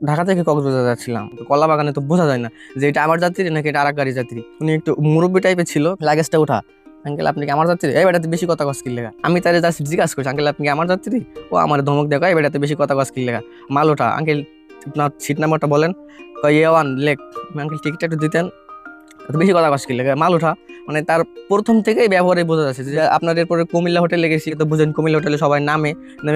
ঢাকা থেকে কক্সবাজার যাচ্ছিলাম, তো কলা বাগানে তো বোঝা যায় না যে এটা আমার যাত্রী নাকি এটা আরেক গাড়ি যাত্রী। উনি একটু মুরব্বী টাইপের ছিল, লাগেজটা উঠা, আঙ্কেল আপনি কি আমার যাত্রী? এই বেটাতে বেশি কথা কস কি লেগা? আমি তারে জাস্ট জিজ্ঞাসা করছি, আঙ্কেল আপনি কি আমার যাত্রী? ও আমার ধমক দেখা, এই বেটাতে বেশি কথা কস কি লেগা? মাল ওঠা, আঙ্কেল আপনার সিট নাম্বারটা বলেন। ওয়ান লেখ, আঙ্কেল টিকিটটা একটু দিতেন, এত বেশি কথা কস কি লেগা? মাল ওঠা। মানে তার প্রথম থেকেই ব্যবহারে বোঝা যাচ্ছে যে আপনার এরপরে কুমিল্লা হোটেলে গেছি, তো বুঝেন কুমিল্লা হোটেলে সবাই নামে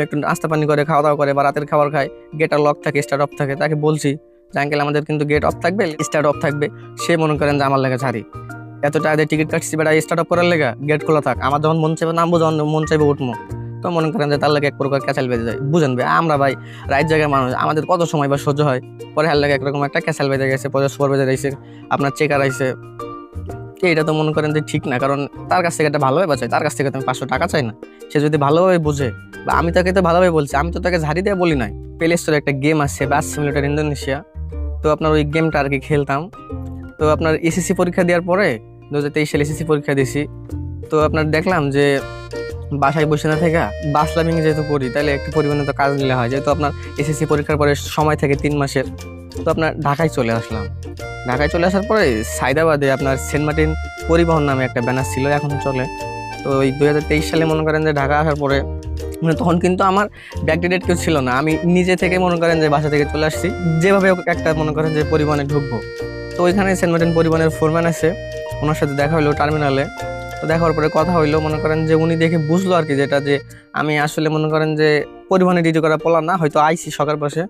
একটু নাস্তা পানি করে, খাওয়া দাওয়া করে বা রাতের খাবার খায়, গেটটা লক থাকে, স্টার্ট অফ থাকে। তাকে বলছি যে আঙ্কেল আমাদের কিন্তু গেট অফ থাকবে, স্টার্ট অফ থাকবে। সে মনে করেন যে আমার লেগে ছাড়ি, এত টাকা দিয়ে টিকিট কাটছি বেটা, স্টার্ট অফ করার লেগা, গেট খোলা থাক, আমার যখন মন চাইবে নামবো, যখন মন চাইবে উঠবো। তো মনে করেন যে তার লাগে এক প্রকার ক্যাচাল বেঁধে যায়। বুঝেন ভাই, আমরা ভাই রাইট জায়গায় মানুষ, আমাদের কত সময় বা সহ্য হয়, পরে হার লাগে একরকম একটা ক্যাচাল বেঁধে গেছে, পরে সুপারভাইজার আইসে, আপনার চেকার আইসে। এটা তো মনে করেন যে ঠিক না, কারণ তার কাছ থেকে একটা ভালোভাবে বাঁচাই, তার কাছ থেকে তো আমি 500 টাকা চাই না। সে যদি ভালোভাবে বুঝে, বা আমি তাকে তো ভালোভাবে বলছি, আমি তো তাকে ঝাড়ি দিয়ে বলি নাই। প্লে স্টোরে একটা গেম আছে, বাস সিমুলেটর ইন্দোনেশিয়া, তো আপনার ওই গেমটা আর কি খেলতাম। তো আপনার এসএসসি পরীক্ষা দেওয়ার পরে 2023 সালে এসএসসি পরীক্ষা দিয়েছি। তো আপনার দেখলাম যে বাসায় বসে না থেকে বাস লার্নিং যেহেতু করি, তাহলে একটু পরিমাণে তো কাজ নিলে হয়, যেহেতু আপনার এসএসসি পরীক্ষার পরে সময় থাকে 3 মাসের। তো আপনার ঢাকায় চলে আসলাম। ঢাকায় চলে আসার পরে সায়দাবাদে আপনার সেন্ট মার্টিন পরিবহন নামে একটা ব্যানার ছিল, এখন চলে। তো ওই 2023 সালে মনে করেন যে ঢাকা আসার পরে, মানে তখন কিন্তু আমার ব্যাকডেটেড কেউ ছিল না, আমি নিজে থেকে মনে করেন যে বাসা থেকে চলে আসছি, যেভাবে হোক একটা মনে করেন যে পরিবহনে ঢুকবো। তো ওইখানে সেন্ট মার্টিন পরিবহনের ফোরম্যান আছে, ওনার সাথে দেখা হইলো টার্মিনালে। তো দেখার পরে কথা হইলো, মনে করেন যে উনি দেখে বুঝলো আর কি, যেটা যে আমি আসলে মনে করেন যে পরিবহনে ডিউটি করা পোলা না, হয়তো আইসি সকার পাশে।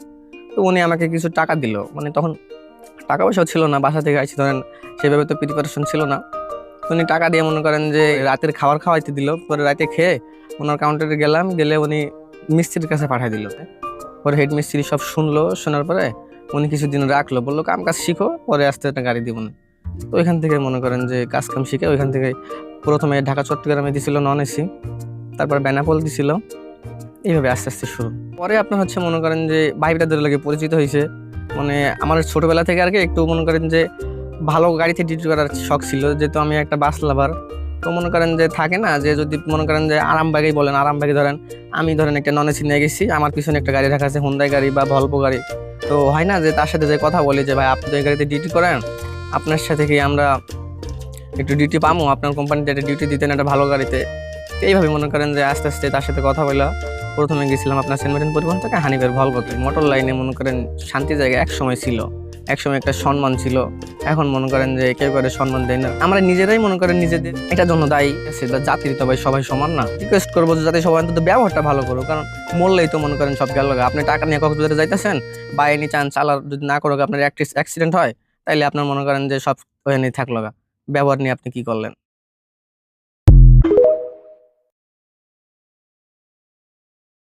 তো উনি আমাকে কিছু টাকা দিল, মানে তখন টাকা পয়সাও ছিল না, বাসা থেকে আইসি ধরেন, সেভাবে তো প্রিপারেশন ছিল না। তো উনি টাকা দিয়ে মনে করেন যে রাতের খাবার খাওয়াইতে দিল। পরে রাতে খেয়ে ওনার কাউন্টারে গেলাম, গেলে উনি মিস্ত্রির কাছে পাঠিয়ে দিল। পরে হেড মিস্ত্রি সব শুনলো, শোনার পরে উনি কিছুদিন রাখলো, বললো কাম কাজ শিখো, পরে আস্তে একটা গাড়ি দিব না। তো ওইখান থেকে মনে করেন যে কাজ কাম শিখে ওইখান থেকে প্রথমে ঢাকা চট্টগ্রামে দিছিল নন এসি, তারপর বেনাপোল দিছিল, এইভাবে আস্তে আস্তে শুরু। পরে আপনার হচ্ছে মনে করেন যে ভাই ব্রাদার লাগে পরিচিত হয়েছে। মানে আমার ছোটবেলা থেকে আর কি একটু মনে করেন যে ভালো গাড়িতে ডিউটি করার শখ ছিল, যেহেতু আমি একটা বাস লাভার। তো মনে করেন যে থাকে না যে যদি মনে করেন যে আরামবাগেই বলেন, আরামবাগে ধরেন আমি ধরেন একটা নন এসি নিয়ে গেছি, আমার পিছনে একটা গাড়ি রাখা আছে, হুন্ডাই গাড়ি বা ভলভো গাড়ি। তো হয় না যে তার সাথে যে কথা বলি যে ভাই আপনি তো এই গাড়িতে ডিউটি করেন, আপনার সাথে কি আমরা একটু ডিউটি পাবো, আপনার কোম্পানিতে একটা ডিউটি দিতেন একটা ভালো গাড়িতে। তো এইভাবে মনে করেন যে আস্তে আস্তে তার সাথে কথা বলা। প্রথমে গেছিলাম আপনার সেন্ট মার্টিন পরিবহন থেকে হানিফের ভলভোতে। মোটর লাইনে মনে করেন শান্তি জায়গা এক সময় ছিল, এক সময় একটা সম্মান ছিল। এখন মনে করেন যে কেউ করে সম্মান দেয় না, আমরা নিজেরাই মনে করেন নিজেদের এটার জন্য দায়ী। সেটা জাতির তো ভাই সবাই সমান না। রিকোয়েস্ট করবো যে যাতে সবাই অন্তত ব্যবহারটা ভালো করো, কারণ মরলেই তো মনে করেন সব গেল। আপনি টাকা নিয়ে কক্সবাজারে যাইতেছেন, বা এনি চান চালার যদি না করো, আপনার অ্যাক্সিডেন্ট হয়, তাইলে আপনার মনে করেন যে সব ওখানেই থাকলো। ব্যবহার নিয়ে আপনি কি করলেন?